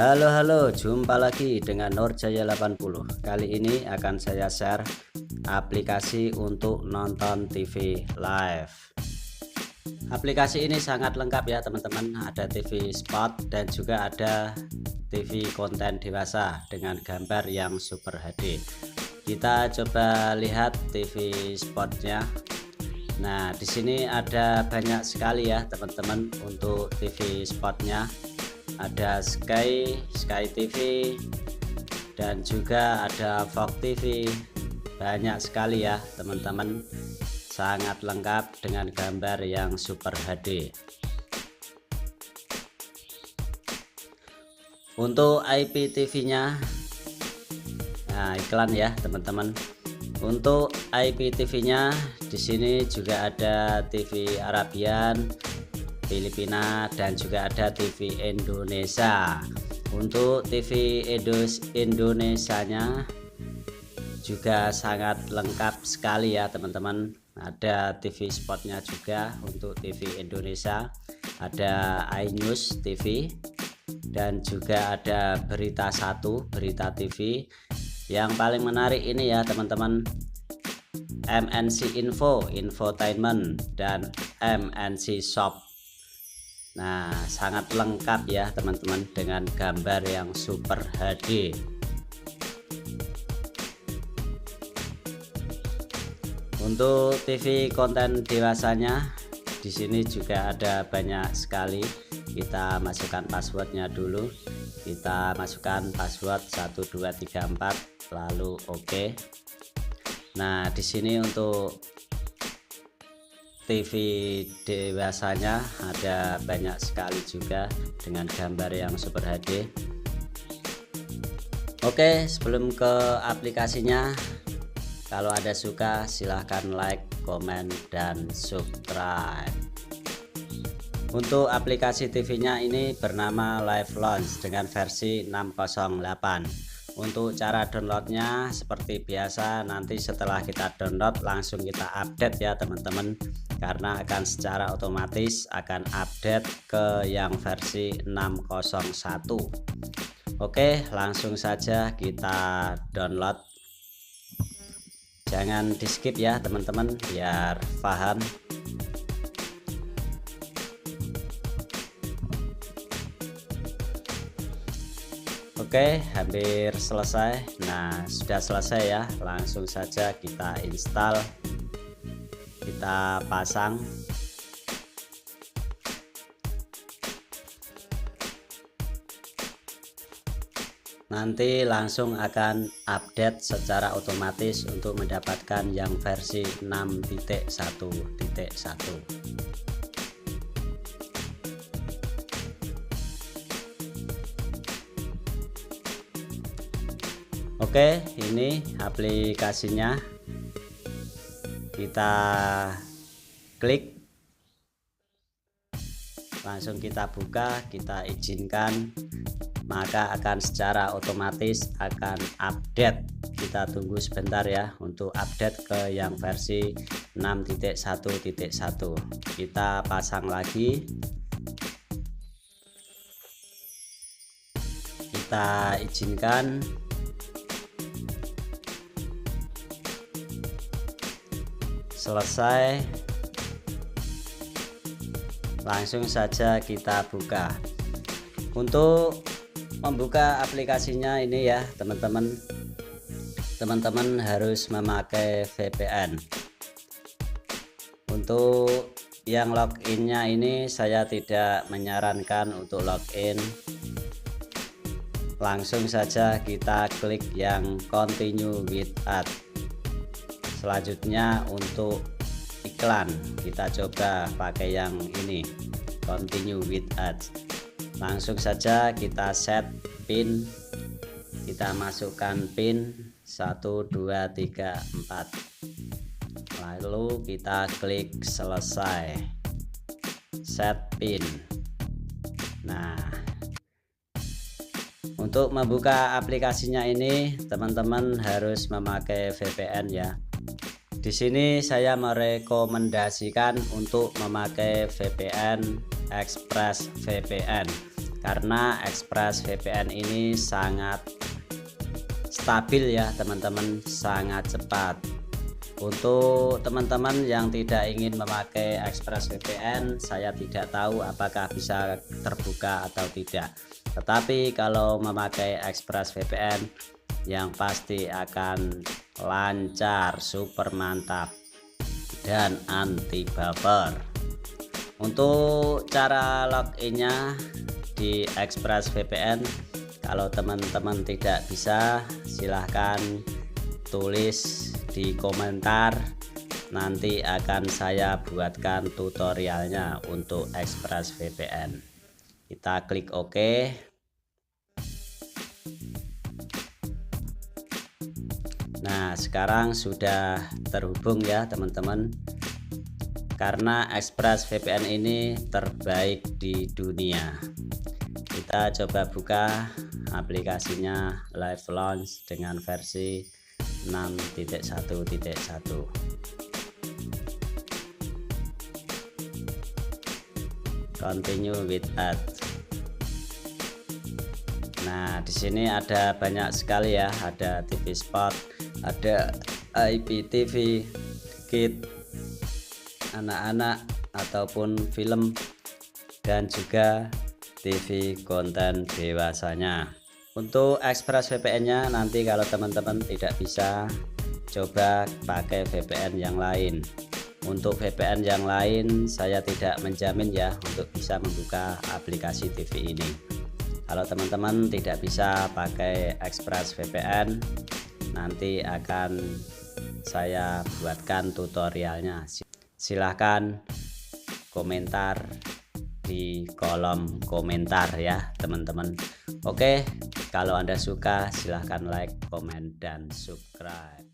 Halo, jumpa lagi dengan Nurjaya 80. Kali ini akan saya share aplikasi untuk nonton TV live. Aplikasi ini sangat lengkap ya teman-teman. Ada TV spot dan juga ada TV konten dewasa dengan gambar yang super HD. Kita coba lihat TV spotnya. Nah, di sini ada banyak sekali ya teman-teman untuk TV spotnya. Ada Sky TV dan juga ada Fox TV. Banyak sekali ya teman-teman, sangat lengkap dengan gambar yang super HD. Untuk IPTV nya, nah iklan ya teman-teman. Untuk IPTV nya di sini juga ada TV Arabian, Filipina, dan juga ada TV Indonesia. Untuk TV Indonesia nya juga sangat lengkap sekali ya teman-teman. Ada TV spotnya juga untuk TV Indonesia, ada iNews TV, dan juga ada Berita 1, Berita TV. Yang paling menarik ini ya teman-teman, MNC Info, Infotainment, dan MNC Shop. Nah, sangat lengkap ya teman-teman dengan gambar yang super HD. Untuk TV konten dewasanya di sini juga ada banyak sekali. Kita masukkan passwordnya dulu. Kita masukkan password 1234 lalu oke. Nah, di sini untuk TV dewasanya ada banyak sekali juga dengan gambar yang super HD. Oke, sebelum ke aplikasinya, kalau ada suka silahkan like, komen, dan subscribe. Untuk aplikasi TV nya ini bernama Live Launch dengan versi 608. Untuk cara downloadnya seperti biasa, nanti setelah kita download langsung kita update ya teman-teman, karena akan secara otomatis akan update ke yang versi 601. Oke, langsung saja kita download. Jangan di skip ya teman-teman biar paham. Oke, hampir selesai. Nah, sudah selesai ya. Langsung saja kita install, kita pasang. Nanti langsung akan update secara otomatis untuk mendapatkan yang versi 6.1.1. Oke, ini aplikasinya. Kita klik, langsung kita buka, kita izinkan, maka akan secara otomatis akan update. Kita tunggu sebentar ya untuk update ke yang versi 6.1.1. Kita pasang lagi, kita izinkan. Selesai, langsung saja kita buka. Untuk membuka aplikasinya ini ya teman-teman harus memakai VPN. Untuk yang loginnya ini saya tidak menyarankan untuk login. Langsung saja kita klik yang continue with ads. Selanjutnya untuk iklan, kita coba pakai yang ini, continue with ads. Langsung saja kita set pin, kita masukkan pin 1234, lalu kita klik selesai, set pin. Nah, untuk membuka aplikasinya ini teman-teman harus memakai VPN ya. Di sini saya merekomendasikan untuk memakai VPN ExpressVPN. karena ExpressVPN ini sangat stabil ya teman-teman, sangat cepat. Untuk teman-teman yang tidak ingin memakai ExpressVPN, saya tidak tahu apakah bisa terbuka atau tidak. Tetapi kalau memakai ExpressVPN, yang pasti akan lancar, super mantap, dan anti buffer. Untuk cara loginnya di ExpressVPN, kalau teman-teman tidak bisa, silahkan tulis di komentar, nanti akan saya buatkan tutorialnya untuk ExpressVPN. Kita klik OK. Nah, sekarang sudah terhubung ya teman-teman, karena ExpressVPN ini terbaik di dunia. Kita coba buka aplikasinya Live Launch dengan versi 6.1.1. Continue with ad. Nah, di sini ada banyak sekali ya, ada TV Spot, ada IPTV, Kids, anak-anak ataupun film, dan juga TV konten dewasanya. Untuk ExpressVPN-nya nanti kalau teman-teman tidak bisa, coba pakai VPN yang lain. Untuk VPN yang lain saya tidak menjamin ya untuk bisa membuka aplikasi TV ini. Kalau teman-teman tidak bisa pakai ExpressVPN, nanti akan saya buatkan tutorialnya. Silahkan komentar di kolom komentar ya teman-teman. Oke, kalau Anda suka silahkan like, komen, dan subscribe.